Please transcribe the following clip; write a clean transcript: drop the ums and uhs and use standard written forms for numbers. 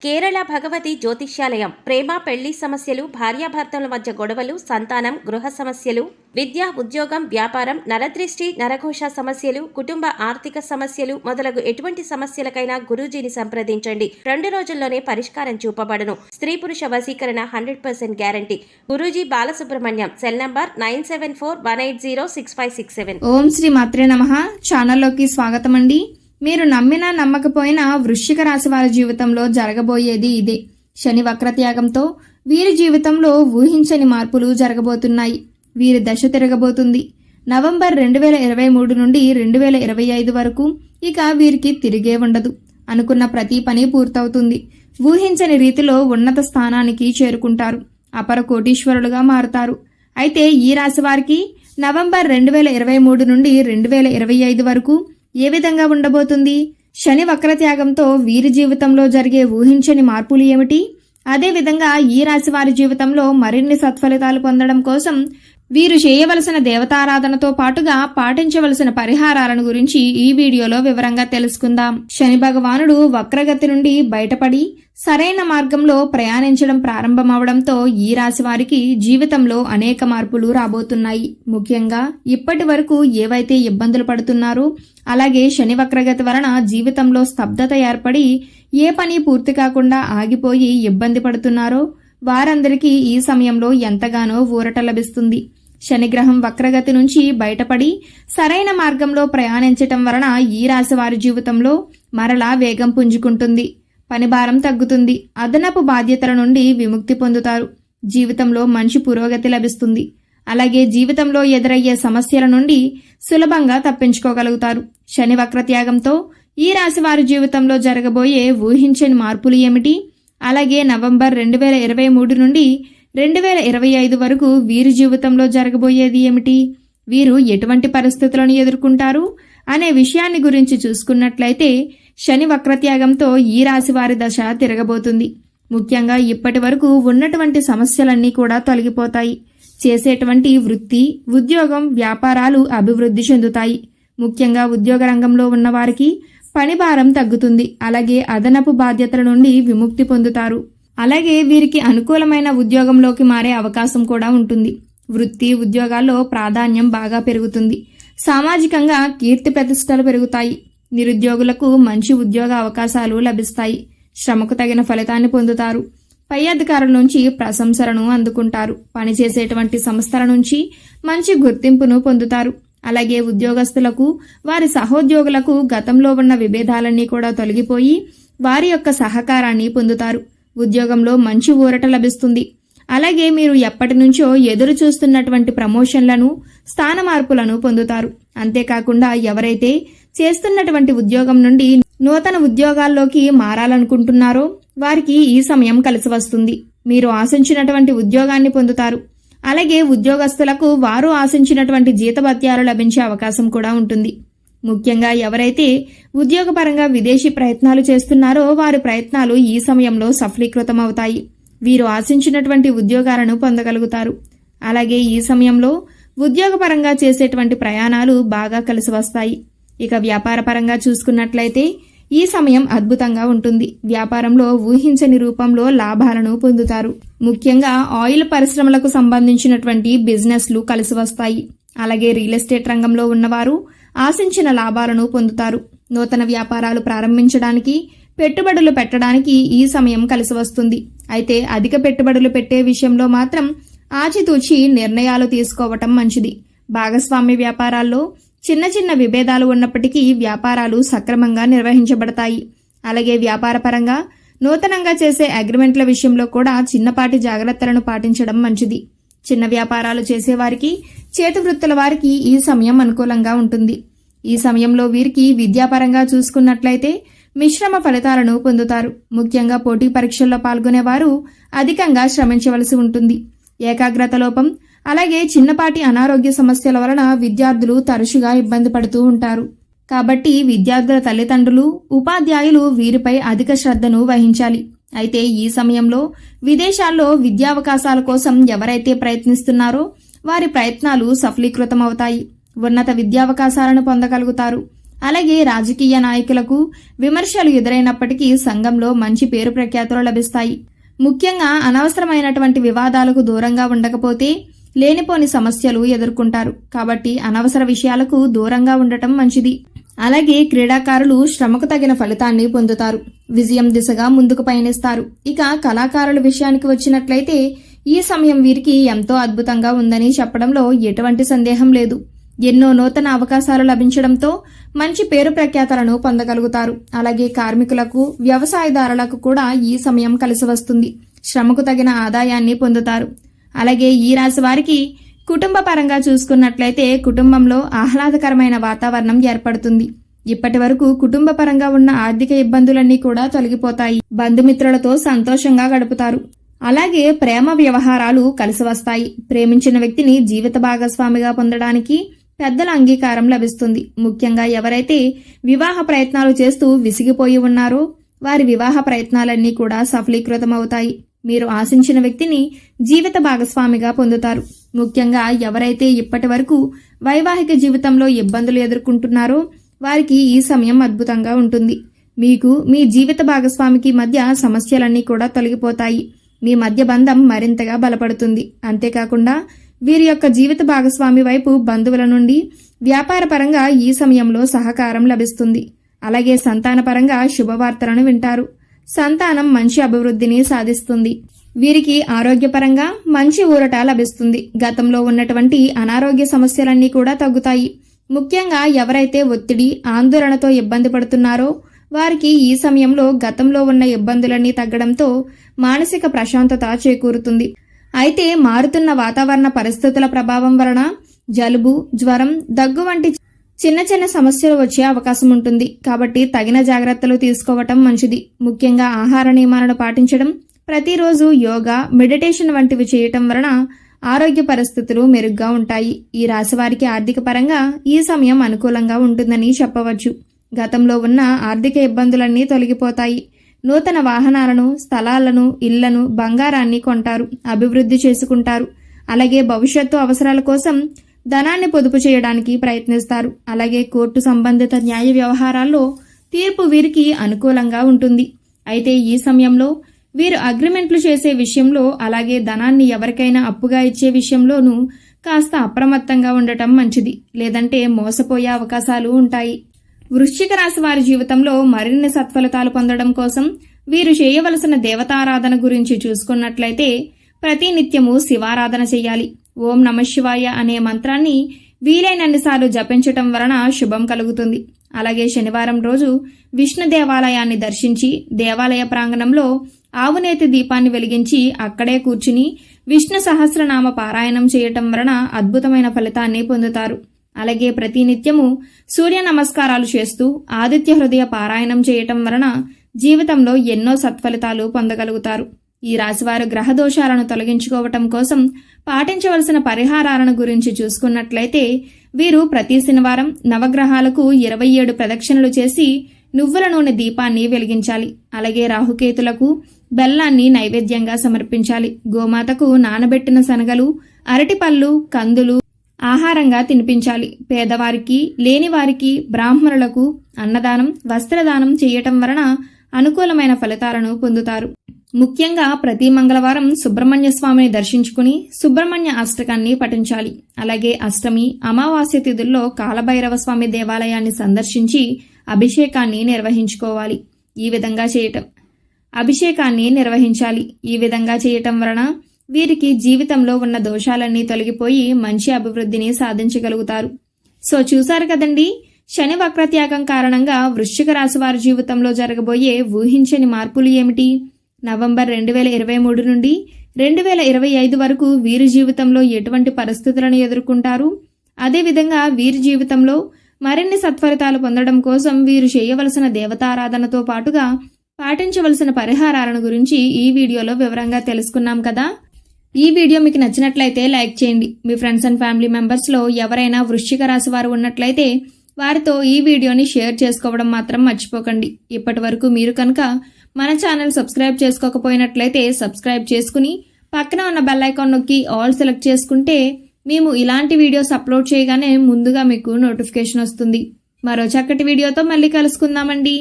కేరళ భగవతి జ్యోతిష్యాలయం ప్రేమ పెళ్లి సమస్యలు, భార్యాభర్తల మధ్య గొడవలు, సంతానం, గృహ సమస్యలు, విద్య, ఉద్యోగం, వ్యాపారం, నరదృష్టి, నరఘోష సమస్యలు, కుటుంబ ఆర్థిక సమస్యలు మొదలగు ఎటువంటి సమస్యలకైనా గురూజీని సంప్రదించండి. 2 రోజుల్లోనే పరిష్కారం చూపబడును. స్త్రీ పురుష వశీకరణ 100% guarantee. Guruji Balasubrahmanyam. Cell number 9741806567. ఓం శ్రీ మాత్రే నమః. ఛానల్లోకి స్వాగతం అండి. మీరు నమ్మినా నమ్మకపోయినా వృశ్చిక రాశి వారి జీవితంలో జరగబోయేది ఇదే. శని వక్రత్యాగంతో వీరి జీవితంలో ఊహించని మార్పులు జరగబోతున్నాయి. వీరి దశ తిరగబోతుంది. నవంబర్ 2023 నుండి 2025 వరకు ఇక వీరికి తిరిగే ఉండదు. అనుకున్న ప్రతి పని పూర్తవుతుంది. ఊహించని రీతిలో ఉన్నత స్థానానికి చేరుకుంటారు. అపర కోటీశ్వరులుగా మారుతారు. అయితే ఈ రాశి వారికి నవంబర్ 2023 నుండి 2025 వరకు ఏ విధంగా ఉండబోతుంది? శని వక్రత్యాగంతో వీరి జీవితంలో జరిగే ఊహించని మార్పులు ఏమిటి? అదేవిధంగా ఈ రాశి వారి జీవితంలో మరిన్ని సత్ఫలితాలు పొందడం కోసం వీరు చేయవలసిన దేవతారాధనతో పాటుగా పాటించవలసిన పరిహారాలను గురించి ఈ వీడియోలో వివరంగా తెలుసుకుందాం. శని భగవానుడు వక్రగతి నుండి బయటపడి సరైన మార్గంలో ప్రయాణించడం ప్రారంభమవడంతో ఈ రాశి వారికి జీవితంలో అనేక మార్పులు రాబోతున్నాయి. ముఖ్యంగా ఇప్పటి వరకు ఏవైతే ఇబ్బందులు పడుతున్నారో, అలాగే శని వక్రగతి వలన జీవితంలో స్తబ్దత ఏర్పడి ఏ పని పూర్తి కాకుండా ఆగిపోయి ఇబ్బంది పడుతున్నారో వారందరికీ ఈ సమయంలో ఎంతగానో ఊరట లభిస్తుంది. శనిగ్రహం వక్రగతి నుంచి బయటపడి సరైన మార్గంలో ప్రయాణించటం వలన ఈ రాశి వారి జీవితంలో మరలా వేగం పుంజుకుంటుంది. పనిభారం తగ్గుతుంది. అదనపు బాధ్యతల నుండి విముక్తి పొందుతారు. జీవితంలో మంచి పురోగతి లభిస్తుంది. అలాగే జీవితంలో ఎదురయ్యే సమస్యల నుండి సులభంగా తప్పించుకోగలుగుతారు. శని వక్రత్యాగంతో ఈ రాశి వారి జీవితంలో జరగబోయే ఊహించని మార్పులు ఏమిటి? అలాగే నవంబర్ 2023 నుండి 2025 వరకు వీరి జీవితంలో జరగబోయేది ఏమిటి? వీరు ఎటువంటి పరిస్థితులను ఎదుర్కొంటారు అనే విషయాన్ని గురించి చూసుకున్నట్లయితే శని వక్రత్యాగంతో ఈ రాశి వారి దశ తిరగబోతుంది. ముఖ్యంగా ఇప్పటి వరకు ఉన్నటువంటి సమస్యలన్నీ కూడా తొలగిపోతాయి. చేసేటువంటి వృత్తి, ఉద్యోగం, వ్యాపారాలు అభివృద్ధి చెందుతాయి. ముఖ్యంగా ఉద్యోగ రంగంలో ఉన్న వారికి పని భారం తగ్గుతుంది. అలాగే అదనపు బాధ్యతల నుండి విముక్తి పొందుతారు. అలాగే వీరికి అనుకూలమైన ఉద్యోగంలోకి మారే అవకాశం కూడా ఉంటుంది. వృత్తి, ఉద్యోగాల్లో ప్రాధాన్యం బాగా పెరుగుతుంది. సామాజికంగా కీర్తి ప్రతిష్టలు పెరుగుతాయి. నిరుద్యోగులకు మంచి ఉద్యోగ అవకాశాలు లభిస్తాయి. శ్రమకు తగిన ఫలితాన్ని పొందుతారు. పై అధికారుల నుంచి ప్రశంసలను అందుకుంటారు. పనిచేసేటువంటి సంస్థల నుంచి మంచి గుర్తింపును పొందుతారు. అలాగే ఉద్యోగస్తులకు, వారి సహోద్యోగులకు గతంలో ఉన్న విభేదాలన్నీ కూడా తొలగిపోయి వారి యొక్క సహకారాన్ని పొందుతారు. ఉద్యోగంలో మంచి ఊరట లభిస్తుంది. అలాగే మీరు ఎప్పటి నుంచో ఎదురు చూస్తున్నటువంటి ప్రమోషన్లను, స్థాన మార్పులను పొందుతారు. అంతేకాకుండా ఎవరైతే చేస్తున్నటువంటి ఉద్యోగం నుండి నూతన ఉద్యోగాల్లోకి మారాలనుకుంటున్నారో వారికి ఈ సమయం కలిసి వస్తుంది. మీరు ఆశించినటువంటి ఉద్యోగాన్ని పొందుతారు. అలాగే ఉద్యోగస్తులకు వారు ఆశించినటువంటి జీతభత్యాలు లభించే అవకాశం కూడా ఉంటుంది. ముఖ్యంగా ఎవరైతే ఉద్యోగపరంగా విదేశీ ప్రయత్నాలు చేస్తున్నారో వారి ప్రయత్నాలు ఈ సమయంలో సఫలీకృతమవుతాయి. వీరు ఆశించినటువంటి ఉద్యోగాలను పొందగలుగుతారు. అలాగే ఈ సమయంలో ఉద్యోగపరంగా చేసేటువంటి ప్రయాణాలు బాగా కలిసి వస్తాయి. ఇక వ్యాపారపరంగా చూసుకున్నట్లయితే ఈ సమయం అద్భుతంగా ఉంటుంది. వ్యాపారంలో ఊహించని రూపంలో లాభాలను పొందుతారు. ముఖ్యంగా ఆయిల్ పరిశ్రమలకు సంబంధించినటువంటి బిజినెస్లు కలిసి వస్తాయి. అలాగే రియల్ ఎస్టేట్ రంగంలో ఉన్నవారు ఆశించిన లాభాలను పొందుతారు. నూతన వ్యాపారాలు ప్రారంభించడానికి, పెట్టుబడులు పెట్టడానికి ఈ సమయం కలిసి వస్తుంది. అయితే అధిక పెట్టుబడులు పెట్టే విషయంలో మాత్రం ఆచితూచి నిర్ణయాలు తీసుకోవటం మంచిది. భాగస్వామ్య వ్యాపారాల్లో చిన్న చిన్న విభేదాలు ఉన్నప్పటికీ వ్యాపారాలు సక్రమంగా నిర్వహించబడతాయి. అలాగే వ్యాపారపరంగా నూతనంగా చేసే అగ్రిమెంట్ల విషయంలో కూడా చిన్నపాటి జాగ్రత్తలను పాటించడం మంచిది. చిన్న వ్యాపారాలు చేసేవారికి, చేతి వృత్తుల వారికి ఈ సమయం అనుకూలంగా ఉంటుంది. ఈ సమయంలో వీరికి విద్యాపరంగా చూసుకున్నట్లయితే మిశ్రమ ఫలితాలను పొందుతారు. ముఖ్యంగా పోటీ పరీక్షల్లో పాల్గొనేవారు అధికంగా శ్రమించవలసి ఉంటుంది. ఏకాగ్రత లోపం, అలాగే చిన్నపాటి అనారోగ్య సమస్యల వలన విద్యార్థులు తరచుగా ఇబ్బంది పడుతూ ఉంటారు. కాబట్టి విద్యార్థుల తల్లిదండ్రులు, ఉపాధ్యాయులు వీరిపై అధిక శ్రద్ధను వహించాలి. అయితే ఈ సమయంలో విదేశాల్లో విద్యావకాశాల కోసం ఎవరైతే ప్రయత్నిస్తున్నారో వారి ప్రయత్నాలు సఫలీకృతమవుతాయి. ఉన్నత విద్యావకాశాలను పొందగలుగుతారు. అలాగే రాజకీయ నాయకులకు విమర్శలు ఎదురైనప్పటికీ సంఘంలో మంచి పేరు ప్రఖ్యాతులు లభిస్తాయి. ముఖ్యంగా అనవసరమైనటువంటి వివాదాలకు దూరంగా ఉండకపోతే లేనిపోని సమస్యలు ఎదుర్కొంటారు. కాబట్టి అనవసర విషయాలకు దూరంగా ఉండటం మంచిది. అలాగే క్రీడాకారులు శ్రమకు తగిన ఫలితాన్ని పొందుతారు. విజయం దిశగా ముందుకు పయనిస్తారు. ఇక కళాకారుల విషయానికి వచ్చినట్లయితే ఈ సమయం వీరికి ఎంతో అద్భుతంగా ఉందని చెప్పడంలో ఎటువంటి సందేహం లేదు. ఎన్నో నూతన అవకాశాలు లభించడంతో మంచి పేరు ప్రఖ్యాతలను పొందగలుగుతారు. అలాగే కార్మికులకు, వ్యవసాయదారులకు కూడా ఈ సమయం కలిసి వస్తుంది. శ్రమకు తగిన ఆదాయాన్ని పొందుతారు. అలాగే ఈ రాశి వారికి కుటుంబ పరంగా చూసుకున్నట్లయితే కుటుంబంలో ఆహ్లాదకరమైన వాతావరణం ఏర్పడుతుంది. ఇప్పటి వరకు కుటుంబ పరంగా ఉన్న ఆర్థిక ఇబ్బందులన్నీ కూడా తొలగిపోతాయి. బంధుమిత్రులతో సంతోషంగా గడుపుతారు. అలాగే ప్రేమ వ్యవహారాలు కలిసి వస్తాయి. ప్రేమించిన వ్యక్తిని జీవిత భాగస్వామిగా పొందడానికి పెద్దల అంగీకారం లభిస్తుంది. ముఖ్యంగా ఎవరైతే వివాహ ప్రయత్నాలు చేస్తూ విసిగిపోయి ఉన్నారో వారి వివాహ ప్రయత్నాలన్నీ కూడా సఫలీకృతమవుతాయి. మీరు ఆశించిన వ్యక్తిని జీవిత భాగస్వామిగా పొందుతారు. ముఖ్యంగా ఎవరైతే ఇప్పటి వరకు వైవాహిక జీవితంలో ఇబ్బందులు ఎదుర్కొంటున్నారో వారికి ఈ సమయం అద్భుతంగా ఉంటుంది. మీకు మీ జీవిత భాగస్వామికి మధ్య సమస్యలన్నీ కూడా తొలగిపోతాయి. మీ మధ్య బంధం మరింతగా బలపడుతుంది. అంతేకాకుండా వీరి యొక్క జీవిత భాగస్వామి వైపు బంధువుల నుండి వ్యాపార పరంగా ఈ సమయంలో సహకారం లభిస్తుంది. అలాగే సంతానపరంగా శుభవార్తలను వింటారు. సంతానం మంచి అభివృద్ధిని సాధిస్తుంది. వీరికి ఆరోగ్యపరంగా మంచి ఊరట లభిస్తుంది. గతంలో ఉన్నటువంటి అనారోగ్య సమస్యలన్నీ కూడా తగ్గుతాయి. ముఖ్యంగా ఎవరైతే ఒత్తిడి, ఆందోళనతో ఇబ్బంది పడుతున్నారో వారికి ఈ సమయంలో గతంలో ఉన్న ఇబ్బందులన్నీ తగ్గడంతో మానసిక ప్రశాంతత చేకూరుతుంది. అయితే మారుతున్న వాతావరణ పరిస్థితుల ప్రభావం వలన జలుబు, జ్వరం, దగ్గు వంటి చిన్న చిన్న సమస్యలు వచ్చే అవకాశం ఉంటుంది. కాబట్టి తగిన జాగ్రత్తలు తీసుకోవటం మంచిది. ముఖ్యంగా ఆహార నియమాలను పాటించడం, ప్రతిరోజు యోగా, మెడిటేషన్ వంటివి చేయటం వలన ఆరోగ్య పరిస్థితులు మెరుగ్గా ఉంటాయి. ఈ రాశి వారికి ఆర్థిక పరంగా ఈ సమయం అనుకూలంగా ఉంటుందని చెప్పవచ్చు. గతంలో ఉన్న ఆర్థిక ఇబ్బందులన్నీ తొలగిపోతాయి. నూతన వాహనాలను, స్థలాలను, ఇళ్లను, బంగారాన్ని కొంటారు, అభివృద్ధి చేసుకుంటారు. అలాగే భవిష్యత్తు అవసరాల కోసం ధనాన్ని పొదుపు చేయడానికి ప్రయత్నిస్తారు. అలాగే కోర్టు సంబంధిత న్యాయ వ్యవహారాల్లో తీర్పు వీరికి అనుకూలంగా ఉంటుంది. అయితే ఈ సమయంలో వీరు అగ్రిమెంట్లు చేసే విషయంలో, అలాగే ధనాన్ని ఎవరికైనా అప్పుగా ఇచ్చే విషయంలోనూ కాస్త అప్రమత్తంగా ఉండటం మంచిది. లేదంటే మోసపోయే అవకాశాలు ఉంటాయి. వృశ్చిక రాశి వారి జీవితంలో మరిన్ని సత్ఫలితాలు పొందడం కోసం వీరు చేయవలసిన దేవతారాధన గురించి చూసుకున్నట్లయితే ప్రతినిత్యము శివారాధన చేయాలి. ఓం నమఃశివాయ అనే మంత్రాన్ని వీలైనన్నిసార్లు జపించటం వలన శుభం కలుగుతుంది. అలాగే శనివారం రోజు విష్ణు దేవాలయాన్ని దర్శించి దేవాలయ ప్రాంగణంలో ఆవునేతి దీపాన్ని వెలిగించి అక్కడే కూర్చుని విష్ణు సహస్రనామ పారాయణం చేయటం వలన అద్భుతమైన ఫలితాన్ని పొందుతారు. అలాగే ప్రతినిత్యము సూర్య నమస్కారాలు చేస్తూ ఆదిత్య హృదయ పారాయణం చేయటం వలన జీవితంలో ఎన్నో సత్ఫలితాలు పొందగలుగుతారు. ఈ రాశివారు గ్రహ దోషాలను తొలగించుకోవటం కోసం పాటించవలసిన పరిహారాలను గురించి చూసుకున్నట్లయితే వీరు ప్రతి శనివారం నవగ్రహాలకు 27 ప్రదక్షిణలు చేసి నువ్వుల నూనె దీపాన్ని వెలిగించాలి. అలాగే రాహుకేతులకు బెల్లాన్ని నైవేద్యంగా సమర్పించాలి. గోమాతకు నానబెట్టిన శనగలు, అరటిపళ్ళు, కందులు ఆహారంగా తినిపించాలి. పేదవారికి, లేనివారికి, బ్రాహ్మణులకు అన్నదానం, వస్త్రదానం చేయటం వలన అనుకూలమైన ఫలితాలను పొందుతారు. ముఖ్యంగా ప్రతి మంగళవారం సుబ్రహ్మణ్య స్వామిని దర్శించుకుని సుబ్రహ్మణ్య అష్టకాన్ని పఠించాలి. అలాగే అష్టమి, అమావాస్య తిథుల్లో కాలభైరవ స్వామి దేవాలయాన్ని సందర్శించి అభిషేకాన్ని నిర్వహించాలి. ఈ విధంగా చేయటం వలన వీరికి జీవితంలో ఉన్న దోషాలన్నీ తొలగిపోయి మంచి అభివృద్ధిని సాధించగలుగుతారు. సో చూశారు కదండి, శని వక్రత్యాగం కారణంగా వృశ్చిక రాశి వారి జీవితంలో జరగబోయే ఊహించని మార్పులు ఏమిటి? నవంబర్ 2023 నుండి 2025 వరకు వీరి జీవితంలో ఎటువంటి పరిస్థితులను ఎదుర్కొంటారు? అదేవిధంగా వీరి జీవితంలో మరిన్ని సత్ఫలితాలు పొందడం కోసం వీరు చేయవలసిన దేవతారాధనతో పాటుగా పాటించవలసిన పరిహారాలను గురించి ఈ వీడియోలో వివరంగా తెలుసుకున్నాం కదా. ఈ వీడియో మీకు నచ్చినట్లయితే లైక్ చేయండి. మీ ఫ్రెండ్స్ అండ్ ఫ్యామిలీ మెంబర్స్లో ఎవరైనా వృశ్చిక రాశి వారు ఉన్నట్లయితే వారితో ఈ వీడియోని షేర్ చేసుకోవడం మాత్రం మర్చిపోకండి. ఇప్పటి వరకు మీరు కనుక మన ఛానల్ సబ్స్క్రైబ్ చేసుకోకపోయినట్లయితే సబ్స్క్రైబ్ చేసుకుని పక్కన ఉన్న బెల్ ఐకాన్ నొక్కి ఆల్ సెలెక్ట్ చేసుకుంటే మేము ఇలాంటి వీడియోస్ అప్లోడ్ చేయగానే ముందుగా మీకు నోటిఫికేషన్ వస్తుంది. మరో చక్కటి వీడియోతో మళ్ళీ కలుసుకుందామండి.